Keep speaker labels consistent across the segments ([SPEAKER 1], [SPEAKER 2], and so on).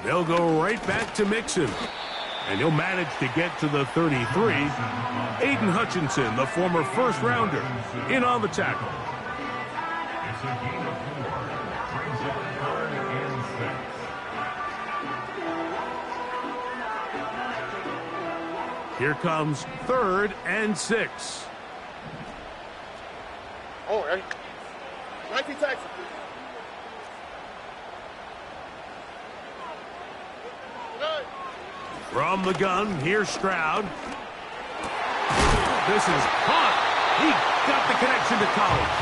[SPEAKER 1] They'll go right back to Mixon. And he'll manage to get to the 33. Aiden Hutchinson, the former first-rounder, in on the tackle.
[SPEAKER 2] It's a gain of 4. Brings up 3rd and 6.
[SPEAKER 1] Here comes 3rd and 6.
[SPEAKER 3] Oh, right. 19 taxi.
[SPEAKER 1] From the gun, here's Stroud. This is caught. He got the connection to Collins.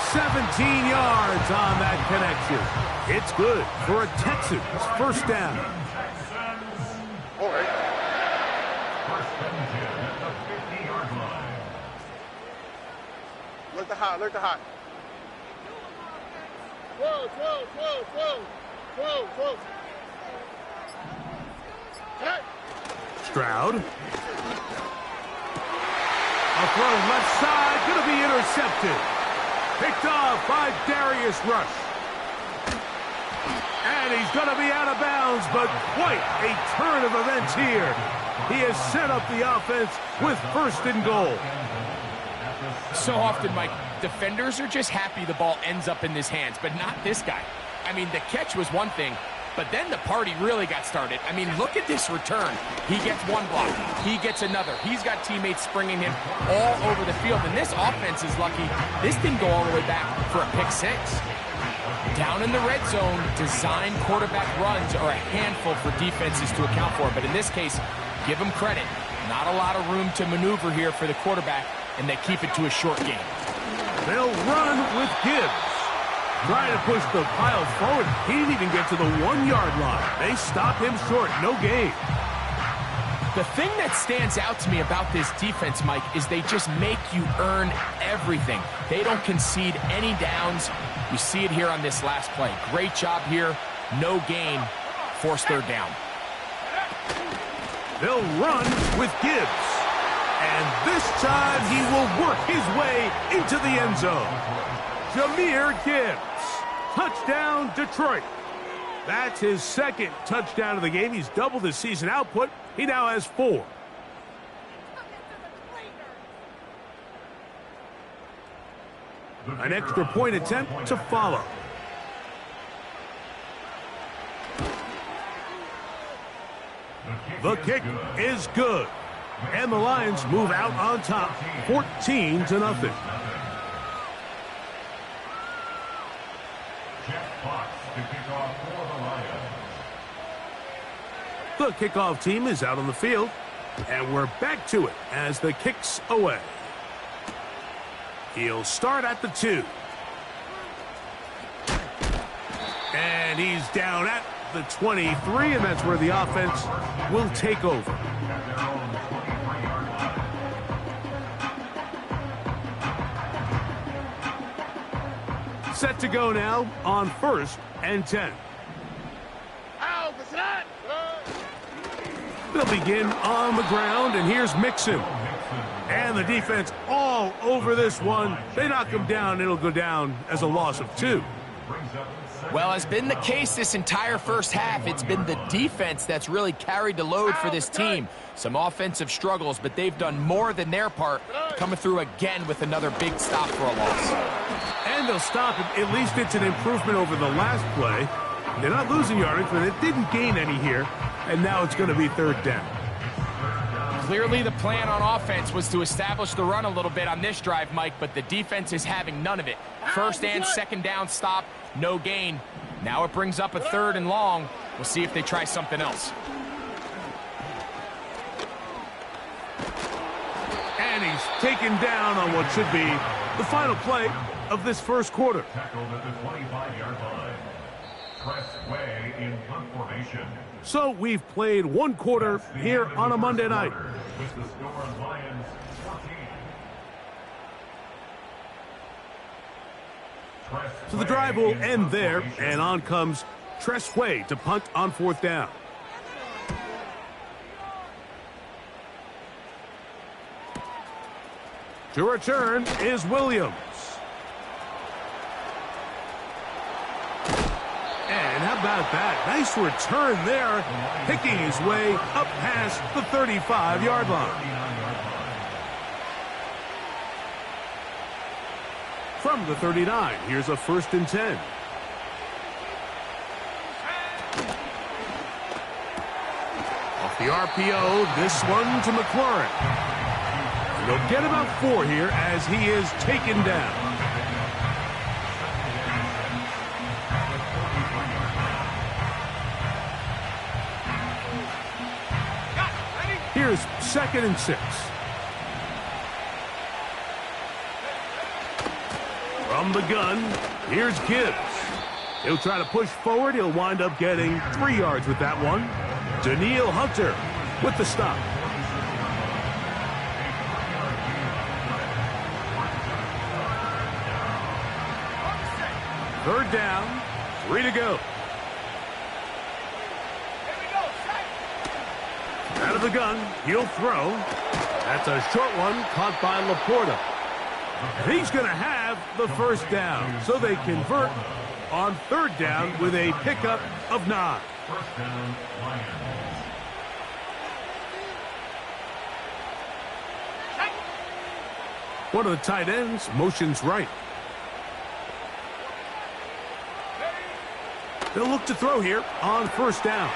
[SPEAKER 1] 17 yards on that connection. It's good for a Texans first down.
[SPEAKER 3] All right.
[SPEAKER 2] First and 10 at the 50-yard line.
[SPEAKER 3] Look the hot, look the hot. 12.
[SPEAKER 1] Stroud. A throw left side, going to be intercepted. Picked off by Darius Rush. And he's going to be out of bounds, but quite a turn of events here. He has set up the offense with 1st and goal.
[SPEAKER 4] So often, Mike, defenders are just happy the ball ends up in his hands, but not this guy. I mean, the catch was one thing, but then the party really got started. I mean, look at this return. He gets one block. He gets another. He's got teammates springing him all over the field, and this offense is lucky. This didn't go all the way back for a pick 6. Down in the red zone, design quarterback runs are a handful for defenses to account for, but in this case, give them credit. Not a lot of room to maneuver here for the quarterback, and they keep it to a short game.
[SPEAKER 1] They'll run with Gibbs. Trying to push the pile forward. He didn't even get to the 1-yard line. They stop him short. No gain.
[SPEAKER 4] The thing that stands out to me about this defense, Mike, is they just make you earn everything. They don't concede any downs. You see it here on this last play. Great job here. No gain. Forced 3rd down.
[SPEAKER 1] They'll run with Gibbs. And this time he will work his way into the end zone. Jahmyr Gibbs. Touchdown, Detroit. That's his 2nd touchdown of the game. He's doubled his season output. He now has 4. An extra point attempt to follow. The kick is good. And the Lions move out on top, 14-0. The kickoff team is out on the field, and we're back to it as the kick's away. He'll start at the 2. And he's down at the 23, and that's where the offense will take over. Set to go now on 1st and 10. They'll begin on the ground, and here's Mixon. And the defense all over this one. They knock him down. It'll go down as a loss of 2.
[SPEAKER 4] Well, has been the case this entire first half. It's been the defense that's really carried the load for this team. Some offensive struggles, but they've done more than their part, coming through again with another big stop for a loss.
[SPEAKER 1] And they'll stop it. At least it's an improvement over the last play. They're not losing yardage, but it didn't gain any here. And now it's going to be 3rd down.
[SPEAKER 4] Clearly the plan on offense was to establish the run a little bit on this drive, Mike, but the defense is having none of it. 1st and 2nd down stop, no gain. Now it brings up a 3rd and long. We'll see if they try something else.
[SPEAKER 1] And he's taken down on what should be the final play of this first quarter.
[SPEAKER 2] Tackled at the 25-yard line. Press way in punt formation.
[SPEAKER 1] So we've played 1 quarter here on a Monday night.
[SPEAKER 2] With the score, Lions 14.
[SPEAKER 1] So the drive will end there, and on comes Tress Way to punt on 4th down. To return is Williams. And how about that? Nice return there, picking his way up past the 35-yard line. From the 39, here's a 1st and 10. Off the RPO, this one to McLaurin. They'll get about 4 here as he is taken down. Here's 2nd and 6. From the gun, here's Gibbs. He'll try to push forward. He'll wind up getting 3 yards with that one. Daniil Hunter with the stop. Third down, 3 to go. Out of the gun, he'll throw. That's a short one caught by Laporta. He's going to have the 1st down, so they convert on 3rd down with a pickup of 9.
[SPEAKER 2] 1st down, Lions.
[SPEAKER 1] One of the tight ends motions right. They'll look to throw here on 1st down.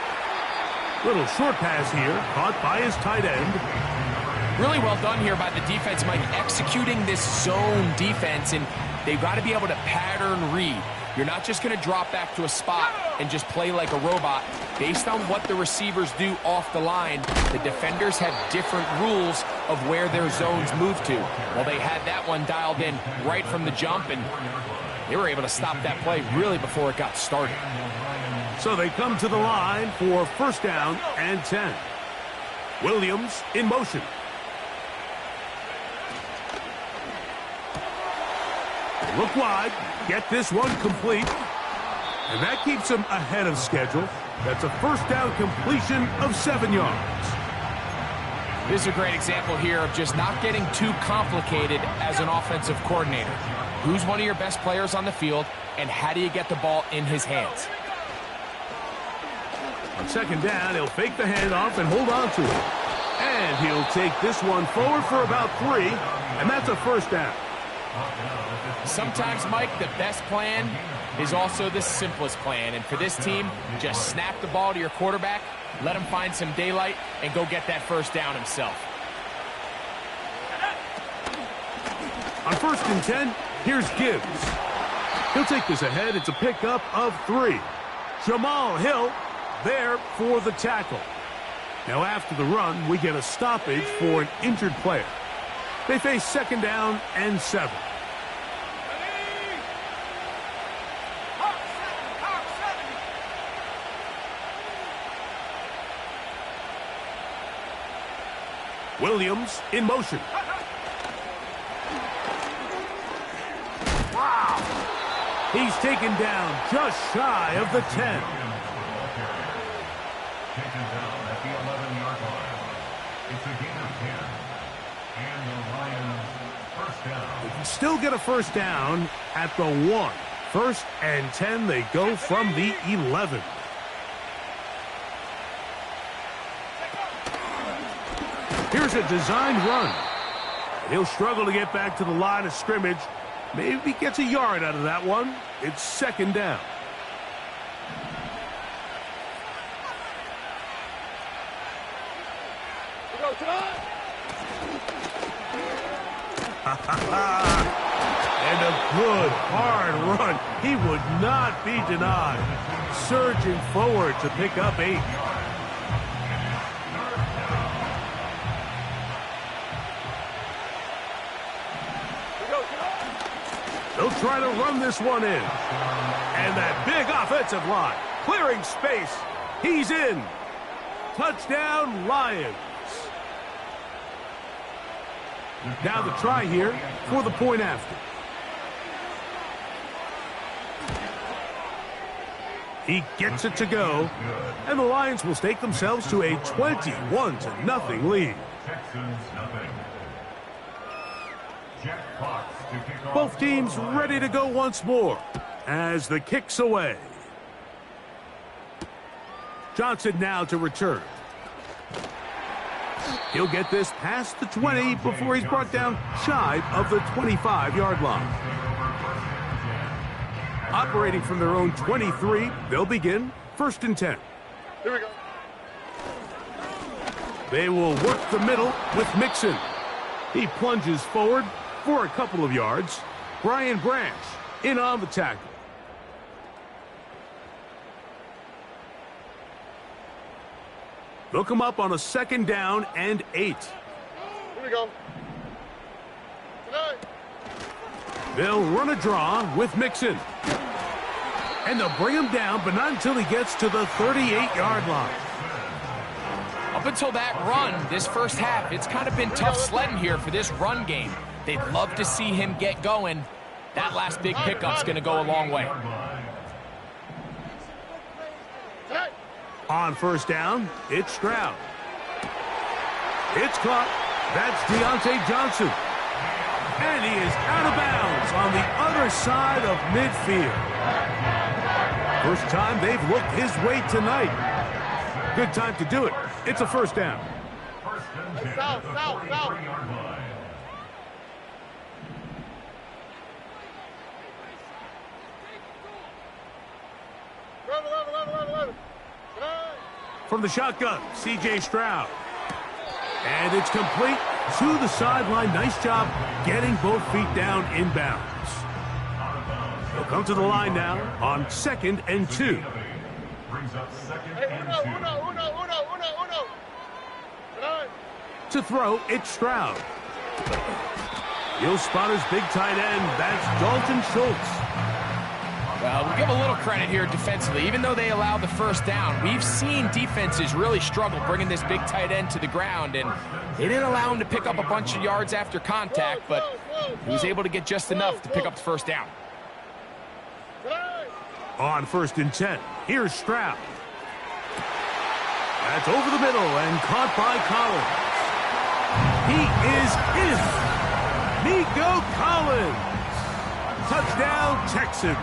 [SPEAKER 1] Little short pass here, caught by his tight end.
[SPEAKER 4] Really well done here by the defense, Mike, executing this zone defense, and they've got to be able to pattern read. You're not just going to drop back to a spot and just play like a robot. Based on what the receivers do off the line, the defenders have different rules of where their zones move to. Well, they had that one dialed in right from the jump, and they were able to stop that play really before it got started.
[SPEAKER 1] So they come to the line for 1st down and 10. Williams in motion. Look wide, get this one complete, and that keeps him ahead of schedule. That's a 1st down completion of 7 yards.
[SPEAKER 4] This is a great example here of just not getting too complicated as an offensive coordinator. Who's one of your best players on the field, and how do you get the ball in his hands?
[SPEAKER 1] On 2nd down, he'll fake the handoff and hold on to it. And he'll take this one forward for about 3, and that's a 1st down.
[SPEAKER 4] Sometimes, Mike, the best plan is also the simplest plan. And for this team, just snap the ball to your quarterback, let him find some daylight, and go get that 1st down himself.
[SPEAKER 1] On 1st and 10, here's Gibbs. He'll take this ahead. It's a pickup of 3. Jamal Hill there for the tackle. Now after the run, we get a stoppage for an injured player. They face 2nd down and 7. Williams in motion. Wow! He's taken down just shy of the 10.
[SPEAKER 2] Taken down at the 11-yard line. It's a gain of 10. And the Lions 1st down.
[SPEAKER 1] They can still get a 1st down at the 1. 1st and 10, they go from the 11. Here's a designed run. He'll struggle to get back to the line of scrimmage. Maybe gets a yard out of that one. It's 2nd down. And a good, hard run. He would not be denied. Surging forward to pick up 8. They'll try to run this one in. And that big offensive line clearing space. He's in. Touchdown, Lions. Now the try here for the point after. He gets it to go, and the Lions will stake themselves to a 21-0 lead.
[SPEAKER 2] Texans nothing. Jack Fox to kick off.
[SPEAKER 1] Both teams ready to go once more as the kick's away. Johnson now to return. He'll get this past the 20 before he's brought down shy of the 25-yard line. Operating from their own 23, they'll begin 1st and 10.
[SPEAKER 3] Here we go.
[SPEAKER 1] They will work the middle with Mixon. He plunges forward for a couple of yards. Brian Branch in on the tackle. They'll come up on a 2nd down and 8.
[SPEAKER 3] Here we go. Tonight.
[SPEAKER 1] They'll run a draw with Mixon. And they'll bring him down, but not until he gets to the 38-yard line.
[SPEAKER 4] Up until that run, this first half, it's kind of been tough sledding here for this run game. They'd love to see him get going. That last big pickup's going to go a long way.
[SPEAKER 1] On 1st down, it's Stroud. It's caught. That's Deontay Johnson. And he is out of bounds on the other side of midfield. First time they've looked his way tonight. Good time to do it. It's a 1st down.
[SPEAKER 3] South.
[SPEAKER 1] From the shotgun, C.J. Stroud. And it's complete to the sideline. Nice job getting both feet down inbounds. They'll come to the line now on 2nd and 2.
[SPEAKER 2] Brings up 2nd
[SPEAKER 3] Hey,
[SPEAKER 2] and 2.
[SPEAKER 1] To throw, it's Stroud. He'll spot his big tight end. That's Dalton Schultz.
[SPEAKER 4] Well, we'll give a little credit here defensively. Even though they allowed the 1st down, we've seen defenses really struggle bringing this big tight end to the ground, and they didn't allow him to pick up a bunch of yards after contact, but he was able to get just enough to pick up the 1st down.
[SPEAKER 1] On 1st and 10, here's Stroud. That's over the middle and caught by Collins. He is in. Nico Collins. Touchdown, Texans.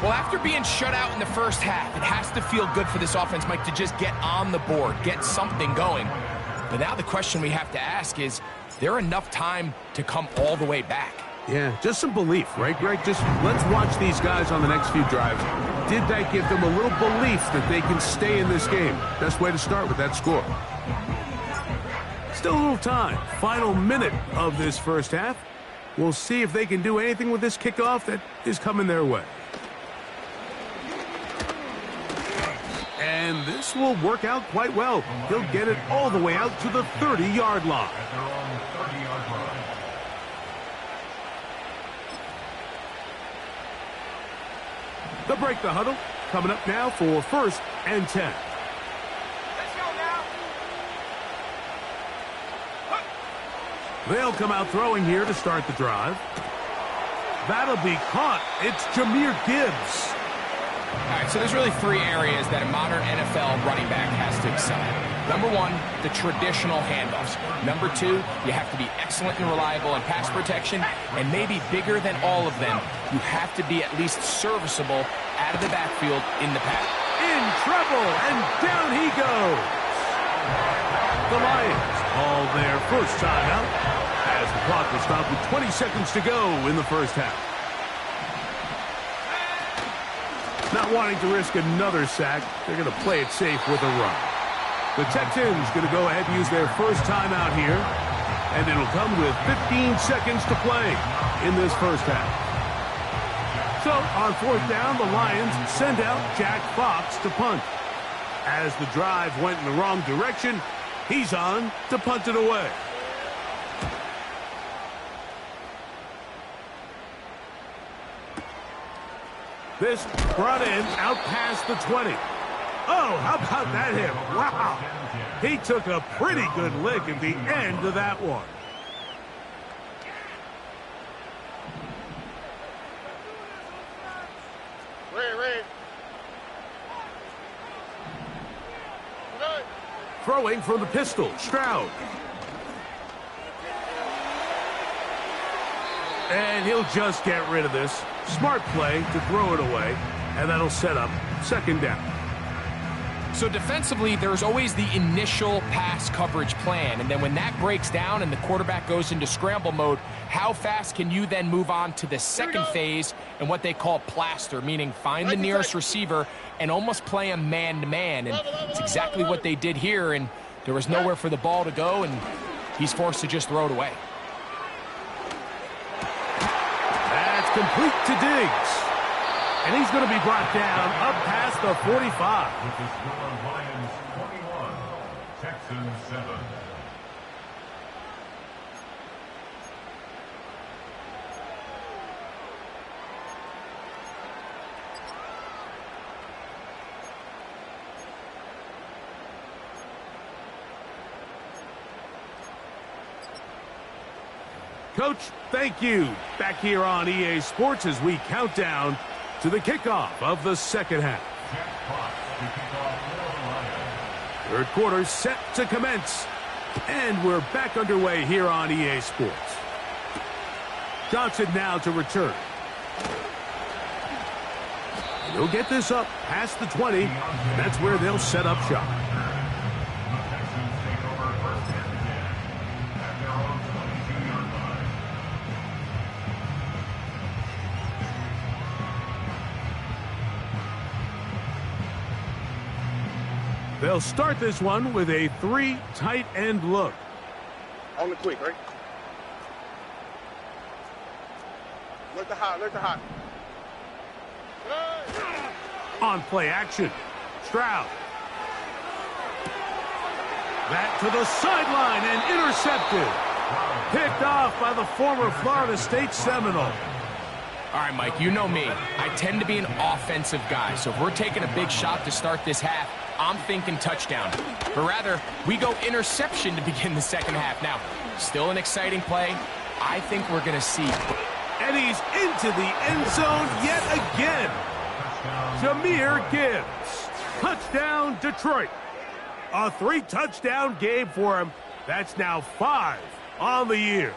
[SPEAKER 4] Well, after being shut out in the first half, it has to feel good for this offense, Mike, to just get on the board, get something going. But now the question we have to ask is there enough time to come all the way back?
[SPEAKER 1] Yeah, just some belief, right, Greg? Just let's watch these guys on the next few drives. Did that give them a little belief that they can stay in this game? Best way to start with that score. Still a little time. Final minute of this first half. We'll see if they can do anything with this kickoff that is coming their way. And this will work out quite well. He'll get it all the way out to the 30-yard line.
[SPEAKER 2] At their own 30-yard line.
[SPEAKER 1] They'll break the huddle. Coming up now for 1st and 10.
[SPEAKER 3] Let's go now.
[SPEAKER 1] They'll come out throwing here to start the drive. That'll be caught. It's Jahmyr Gibbs.
[SPEAKER 4] All right, so there's really 3 areas that a modern NFL running back has to excel at. Number 1, the traditional handoffs. Number 2, you have to be excellent and reliable in pass protection. And maybe bigger than all of them, you have to be at least serviceable out of the backfield in the pass.
[SPEAKER 1] In trouble, and down he goes. The Lions call their first timeout as the clock will stop with 20 seconds to go in the first half. Not wanting to risk another sack, they're going to play it safe with a run. The Texans going to go ahead and use their first timeout here, and it'll come with 15 seconds to play in this first half. So, on 4th down, the Lions send out Jack Fox to punt. As the drive went in the wrong direction, he's on to punt it away. This brought in out past the 20. Oh, how about that hit? Wow. He took a pretty good lick at the end of that one.
[SPEAKER 3] Ray.
[SPEAKER 1] Throwing from the pistol, Stroud. And he'll just get rid of this. Smart play to throw it away. And that'll set up second down.
[SPEAKER 4] So defensively, there's always the initial pass coverage plan. And then when that breaks down and the quarterback goes into scramble mode, how fast can you then move on to the second phase and what they call plaster, meaning find the nearest receiver and almost play him man-to-man. And it's exactly what they did here, and there was nowhere for the ball to go, and he's forced to just throw it away.
[SPEAKER 1] That's complete to Diggs. And he's going to be brought down up past the 45.
[SPEAKER 2] With the score, Lions 21, Texans 7.
[SPEAKER 1] Coach, thank you. Back here on EA Sports as we count down to the kickoff of the second half. Third quarter set to commence. And we're back underway here on EA Sports. Johnson now to return. He'll get this up past the 20. And that's where they'll set up shop. They'll start this one with a 3 tight end look.
[SPEAKER 3] On the quick, right? Look the hot, look the hot.
[SPEAKER 1] On play action. Stroud. That to the sideline and intercepted. Picked off by the former Florida State Seminole.
[SPEAKER 4] All right, Mike, you know me. I tend to be an offensive guy, so if we're taking a big shot to start this half, I'm thinking touchdown. But rather, we go interception to begin the second half. Now, still an exciting play. I think we're going to see.
[SPEAKER 1] And he's into the end zone yet again. Jahmyr Gibbs. Touchdown, Detroit. A 3-touchdown game for him. That's now 5 on the year.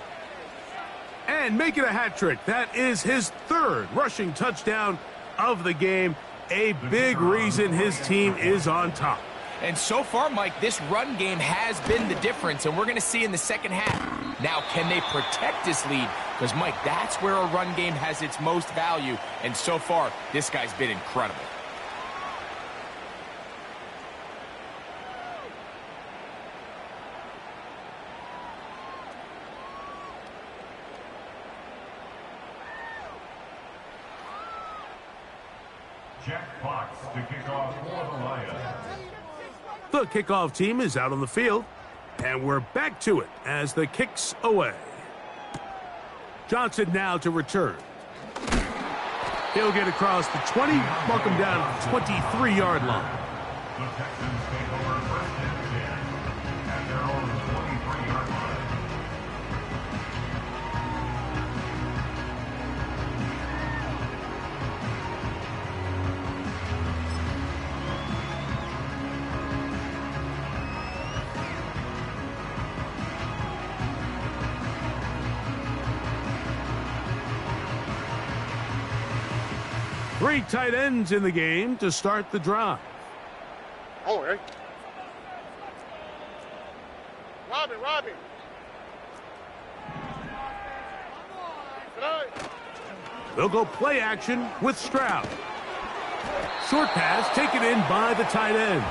[SPEAKER 1] And making a hat trick. That is his 3rd rushing touchdown of the game. A big reason his team is on top.
[SPEAKER 4] And so far, Mike, this run game has been the difference, and we're going to see in the second half. Now, can they protect this lead? Because, Mike, that's where a run game has its most value, and so far, this guy's been incredible.
[SPEAKER 2] Jack Fox to kick off for the Lions.
[SPEAKER 1] The kickoff team is out on the field, and we're back to it as the kick's away. Johnson now to return. He'll get across the 20, mark him down at the 23-yard line.
[SPEAKER 2] The Texans take over first and 10 at their own 23-yard line.
[SPEAKER 1] Three tight ends in the game to start the drive.
[SPEAKER 3] Oh, right. Robin.
[SPEAKER 1] They'll go play action with Stroud. Short pass taken in by the tight end.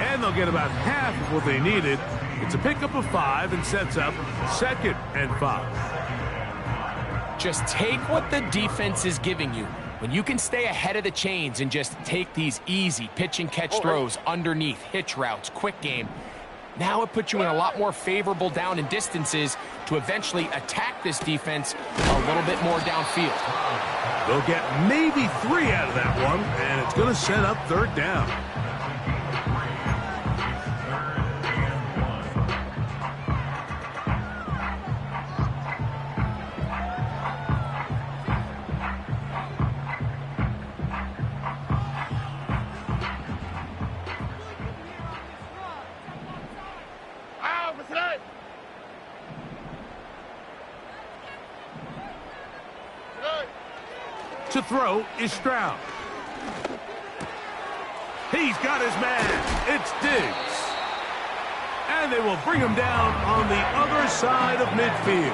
[SPEAKER 1] And they'll get about half of what they needed. It's a pickup of 5 and sets up 2nd and 5.
[SPEAKER 4] Just take what the defense is giving you. When you can stay ahead of the chains and just take these easy pitch and catch throws underneath, hitch routes, quick game, now it puts you in a lot more favorable down and distances to eventually attack this defense a little bit more downfield.
[SPEAKER 1] They'll get maybe 3 out of that one, and it's going to set up 3rd down. To throw is Stroud. He's got his man. It's Diggs. And they will bring him down on the other side of midfield.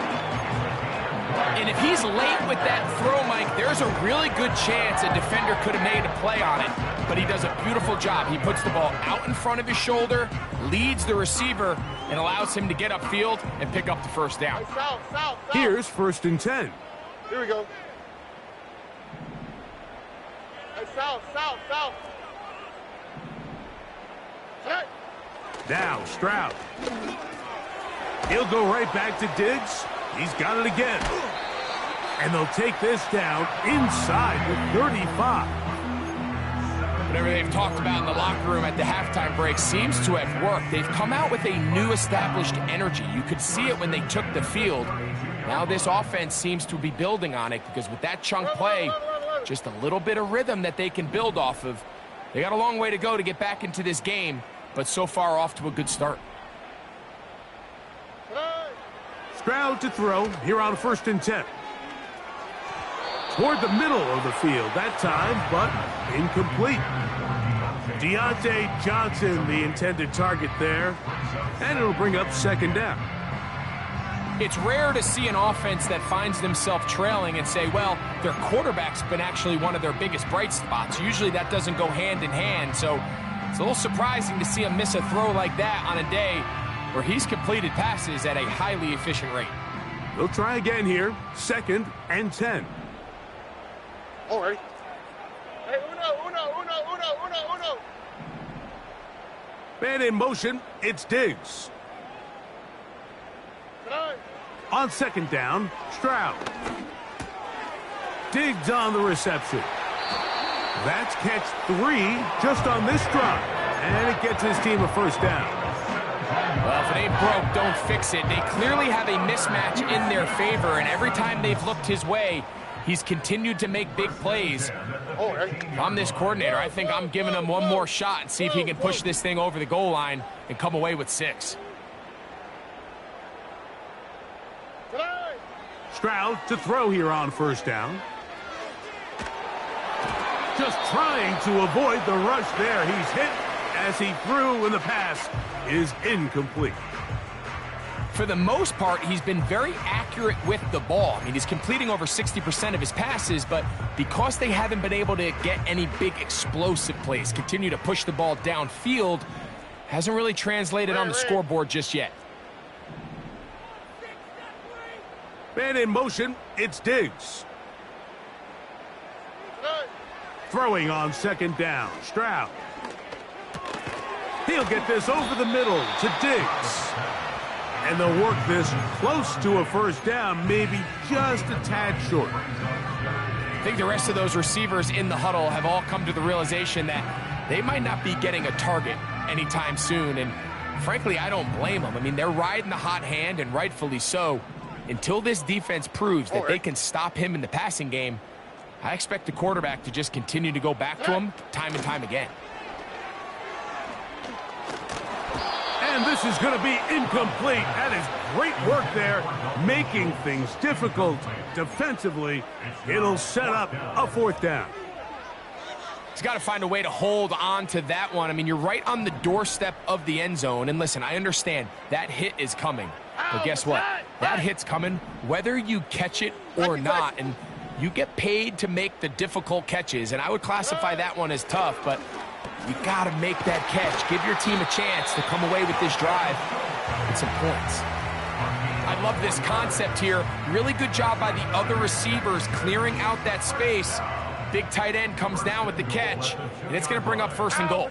[SPEAKER 4] And if he's late with that throw, Mike, there's a really good chance a defender could have made a play on it. But he does a beautiful job. He puts the ball out in front of his shoulder, leads the receiver, and allows him to get upfield and pick up the first down.
[SPEAKER 3] South.
[SPEAKER 1] Here's 1st and 10.
[SPEAKER 3] Here we go. Hey, south. Hey.
[SPEAKER 1] Now Stroud. He'll go right back to Diggs. He's got it again. And they'll take this down inside the 35.
[SPEAKER 4] Whatever they've talked about in the locker room at the halftime break seems to have worked. They've come out with a new established energy. You could see it when they took the field. Now this offense seems to be building on it because with that chunk play, just a little bit of rhythm that they can build off of. They got a long way to go to get back into this game, but so far off to a good start.
[SPEAKER 1] Stroud to throw here on 1st and 10. Toward the middle of the field that time, but incomplete. Deontay Johnson, the intended target there, and it'll bring up 2nd down.
[SPEAKER 4] It's rare to see an offense that finds themselves trailing and say, well, their quarterback's been actually one of their biggest bright spots. Usually that doesn't go hand in hand, so it's a little surprising to see him miss a throw like that on a day where he's completed passes at a highly efficient rate.
[SPEAKER 1] They'll try again here, 2nd and 10.
[SPEAKER 3] All right. Hey, uno.
[SPEAKER 1] Man in motion, it's Diggs. On 2nd down, Stroud. Diggs on the reception. That's catch 3 just on this drive. And it gets his team a 1st down.
[SPEAKER 4] Well, if it ain't broke, don't fix it. They clearly have a mismatch in their favor, and every time they've looked his way, he's continued to make big plays. If I'm this coordinator, I think I'm giving him one more shot and see if he can push this thing over the goal line and come away with 6.
[SPEAKER 1] Stroud to throw here on 1st down. Just trying to avoid the rush there. He's hit as he threw, and the pass is incomplete.
[SPEAKER 4] For the most part, he's been very accurate with the ball. I mean, he's completing over 60% of his passes, but because they haven't been able to get any big explosive plays, continue to push the ball downfield, hasn't really translated on the scoreboard just yet.
[SPEAKER 1] Man in motion, it's Diggs. Throwing on 2nd down, Stroud. He'll get this over the middle to Diggs. And they'll work this close to a 1st down, maybe just a tad short.
[SPEAKER 4] I think the rest of those receivers in the huddle have all come to the realization that they might not be getting a target anytime soon. And frankly, I don't blame them. I mean, they're riding the hot hand, and rightfully so. Until this defense proves that they can stop him in the passing game, I expect the quarterback to just continue to go back to him time and time again.
[SPEAKER 1] And this is going to be incomplete. That is great work there, making things difficult defensively. It'll set up a 4th down.
[SPEAKER 4] He's got to find a way to hold on to that one. I mean, you're right on the doorstep of the end zone. And listen, I understand that hit is coming. But guess what? That hit's coming whether you catch it or not. And you get paid to make the difficult catches. And I would classify that one as tough, but you got to make that catch. Give your team a chance to come away with this drive and some points. I love this concept here. Really good job by the other receivers clearing out that space. Big tight end comes down with the catch, and it's going to bring up 1st and goal.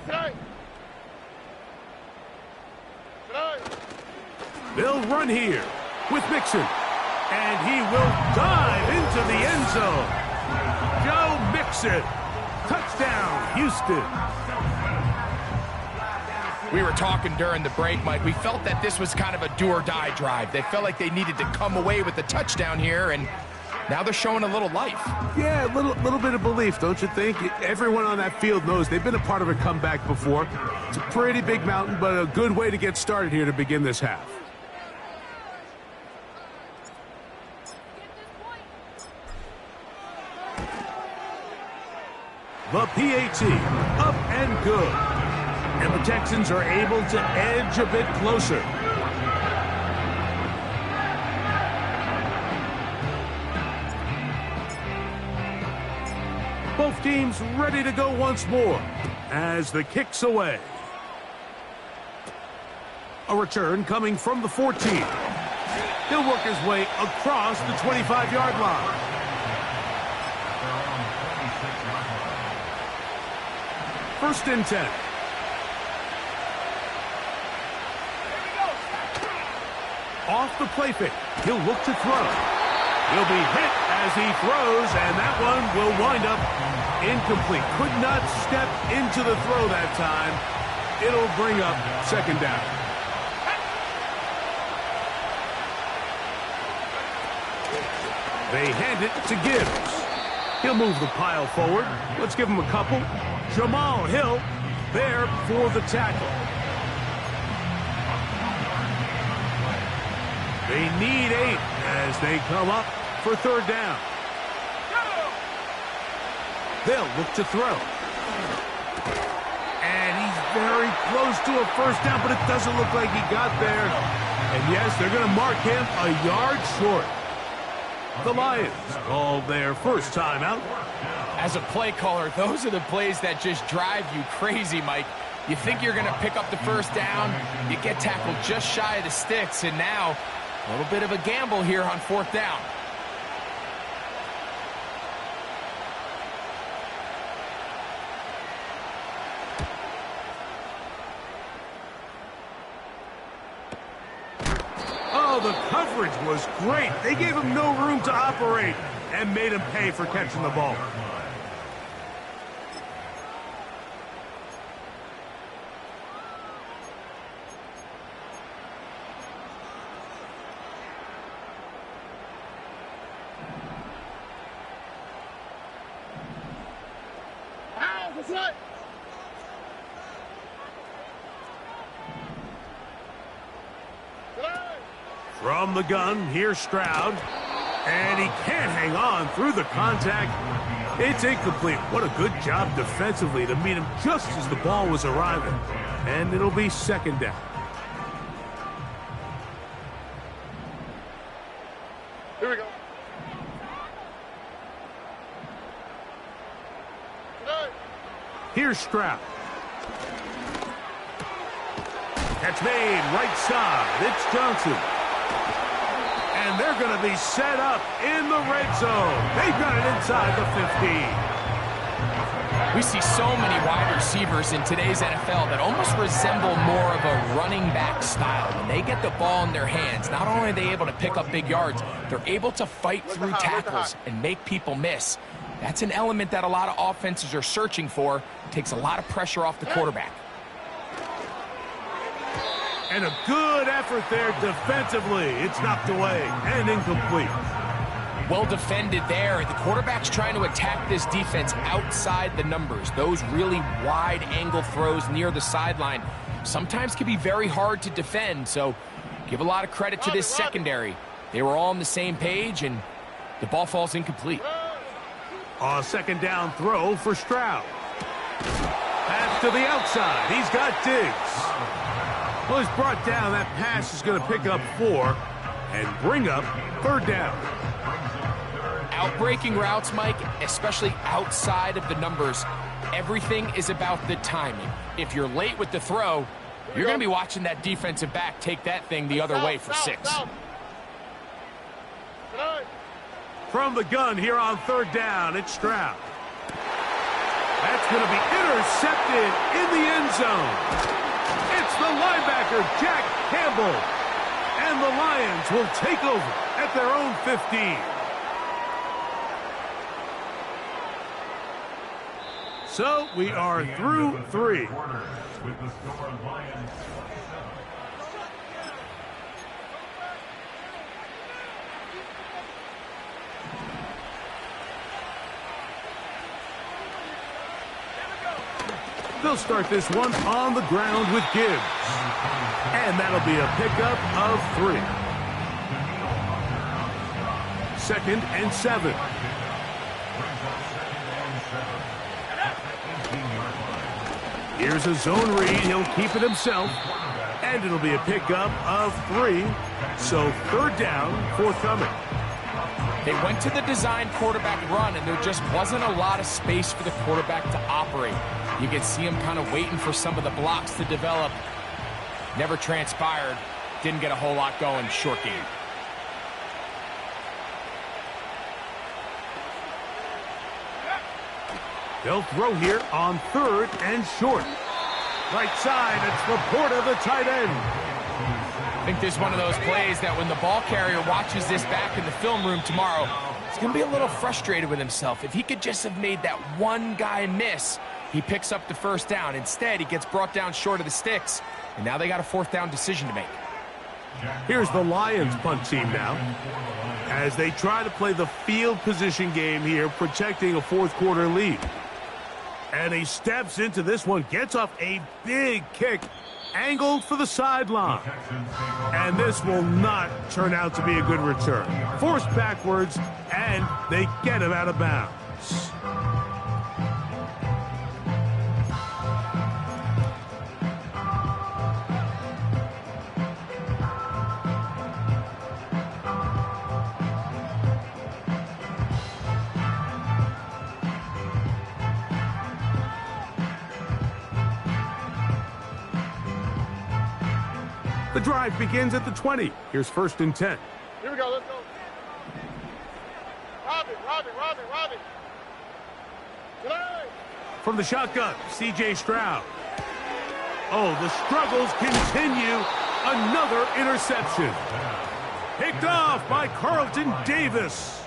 [SPEAKER 1] They'll run here with Mixon, and he will dive into the end zone. Joe Mixon, touchdown, Houston.
[SPEAKER 4] We were talking during the break, Mike. We felt that this was kind of a do-or-die drive. They felt like they needed to come away with a touchdown here, and now they're showing a little life.
[SPEAKER 1] Yeah, a little bit of belief, don't you think? Everyone on that field knows they've been a part of a comeback before. It's a pretty big mountain, but a good way to get started here to begin this half. The PAT, up and good. And the Texans are able to edge a bit closer. Both teams ready to go once more as the kick's away. A return coming from the 14. He'll work his way across the 25-yard line. First and 10. Off the play fake. He'll look to throw. He'll be hit as he throws, and that one will wind up incomplete. Could not step into the throw that time. It'll bring up second down. They hand it to Gibbs. He'll move the pile forward. Let's give him a couple. Jamal Hill there for the tackle. They need 8 as they come up for third down. They'll look to throw. And he's very close to a first down, but it doesn't look like he got there. And yes, they're going to mark him a yard short. The Lions called their first timeout.
[SPEAKER 4] As a play caller, those are the plays that just drive you crazy, Mike. You think you're going to pick up the first down, you get tackled just shy of the sticks, and now a little bit of a gamble here on fourth down.
[SPEAKER 1] Oh, the coverage was great. They gave him no room to operate and made him pay for catching the ball. From the gun, here's Stroud. And he can't hang on through the contact. It's incomplete. What a good job defensively to meet him just as the ball was arriving. And it'll be second down.
[SPEAKER 3] Here we go.
[SPEAKER 1] Here's Stroud. Catch made, right side. It's Johnson. And they're going to be set up in the red zone. They've got it inside the 15.
[SPEAKER 4] We see so many wide receivers in today's NFL that almost resemble more of a running back style. When they get the ball in their hands, not only are they able to pick up big yards, they're able to fight through tackles and make people miss. That's an element that a lot of offenses are searching for. It takes a lot of pressure off the quarterback.
[SPEAKER 1] And a good effort there defensively. It's knocked away and incomplete.
[SPEAKER 4] Well defended there. The quarterback's trying to attack this defense outside the numbers. Those really wide angle throws near the sideline sometimes can be very hard to defend. So give a lot of credit to this secondary. They were all on the same page, and the ball falls incomplete.
[SPEAKER 1] A second down throw for Stroud. Pass to the outside. He's got Diggs. Well, he's brought down. That pass is going to pick up 4 and bring up third down.
[SPEAKER 4] Outbreaking routes, Mike, especially outside of the numbers, everything is about the timing. If you're late with the throw, you're going to be watching that defensive back take that thing the other way for 6.
[SPEAKER 1] From the gun here on third down, it's Stroud. That's going to be intercepted in the end zone. It's the linebacker, Jack Campbell. And the Lions will take over at their own 15. So we are through 3.
[SPEAKER 2] With the score, Lions 27.
[SPEAKER 1] They'll start this one on the ground with Gibbs. And that'll be a pickup of 3. Second and 7. Here's a zone read. He'll keep it himself. And it'll be a pickup of 3. So 3rd down, forthcoming.
[SPEAKER 4] They went to the design quarterback run, and there just wasn't a lot of space for the quarterback to operate. You can see him kind of waiting for some of the blocks to develop. Never transpired. Didn't get a whole lot going. Short game.
[SPEAKER 1] They'll throw here on 3rd and short. Right side, it's Laporta, the tight end.
[SPEAKER 4] I think this is one of those plays that when the ball carrier watches this back in the film room tomorrow, he's going to be a little frustrated with himself. If he could just have made that one guy miss, he picks up the 1st down. Instead, he gets brought down short of the sticks, and now they got a 4th down decision to make.
[SPEAKER 1] Here's the Lions punt team now, as they try to play the field position game here, protecting a 4th quarter lead. And he steps into this one, gets off a big kick, angled for the sideline. And this will not turn out to be a good return. Forced backwards, and they get him out of bounds. The drive begins at the 20. Here's 1st and 10.
[SPEAKER 3] Here we go, let's go. Robbie. Today.
[SPEAKER 1] From the shotgun, C.J. Stroud. Oh, the struggles continue. Another interception. Picked off by Carlton Davis.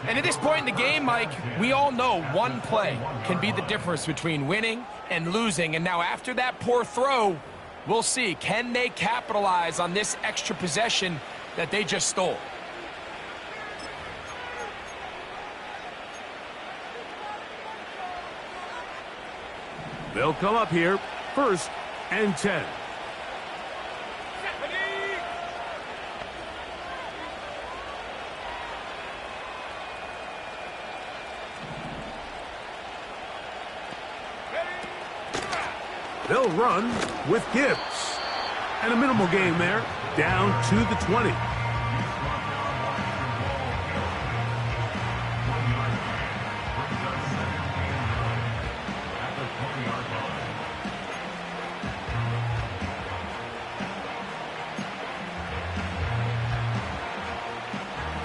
[SPEAKER 4] And at this point in the game, Mike, we all know one play can be the difference between winning and losing. And now after that poor throw, we'll see, can they capitalize on this extra possession that they just stole?
[SPEAKER 1] They'll come up here, 1st and 10. They'll run with Gibbs. And a minimal game there, down to the 20.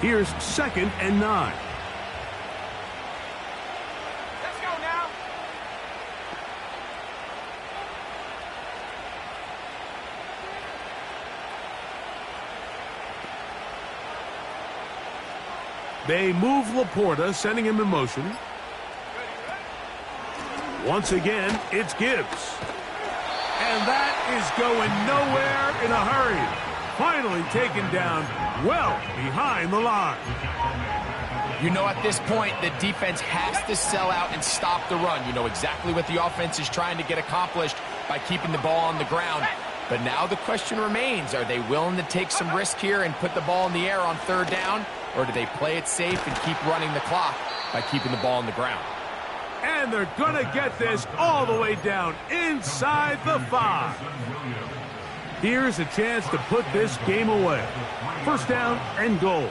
[SPEAKER 1] Here's 2nd and 9.
[SPEAKER 4] Let's go now.
[SPEAKER 1] They move Laporta, sending him in motion. Once again, it's Gibbs. And that is going nowhere in a hurry. Finally taken down well behind the line.
[SPEAKER 4] You know, at this point, the defense has to sell out and stop the run. You know exactly what the offense is trying to get accomplished by keeping the ball on the ground. But now the question remains, are they willing to take some risk here and put the ball in the air on 3rd down? Or do they play it safe and keep running the clock by keeping the ball on the ground?
[SPEAKER 1] And they're going to get this all the way down inside the 5. Here's a chance to put this game away. 1st down and goal.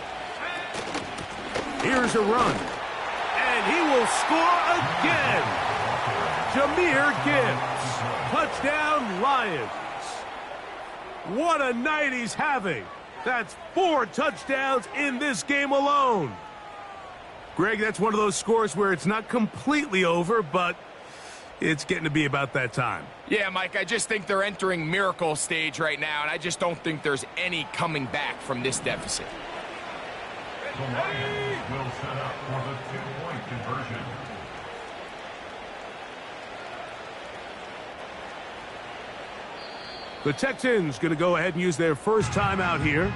[SPEAKER 1] Here's a run. And he will score again. Jahmyr Gibbs. Touchdown, Lions. What a night he's having. That's 4 touchdowns in this game alone. Greg, that's one of those scores where it's not completely over, but it's getting to be about that time.
[SPEAKER 4] Yeah, Mike, I just think they're entering miracle stage right now, and I just don't think there's any coming back from this deficit.
[SPEAKER 2] The Lions will set up for the 2-point conversion.
[SPEAKER 1] The Texans going to go ahead and use their first timeout here.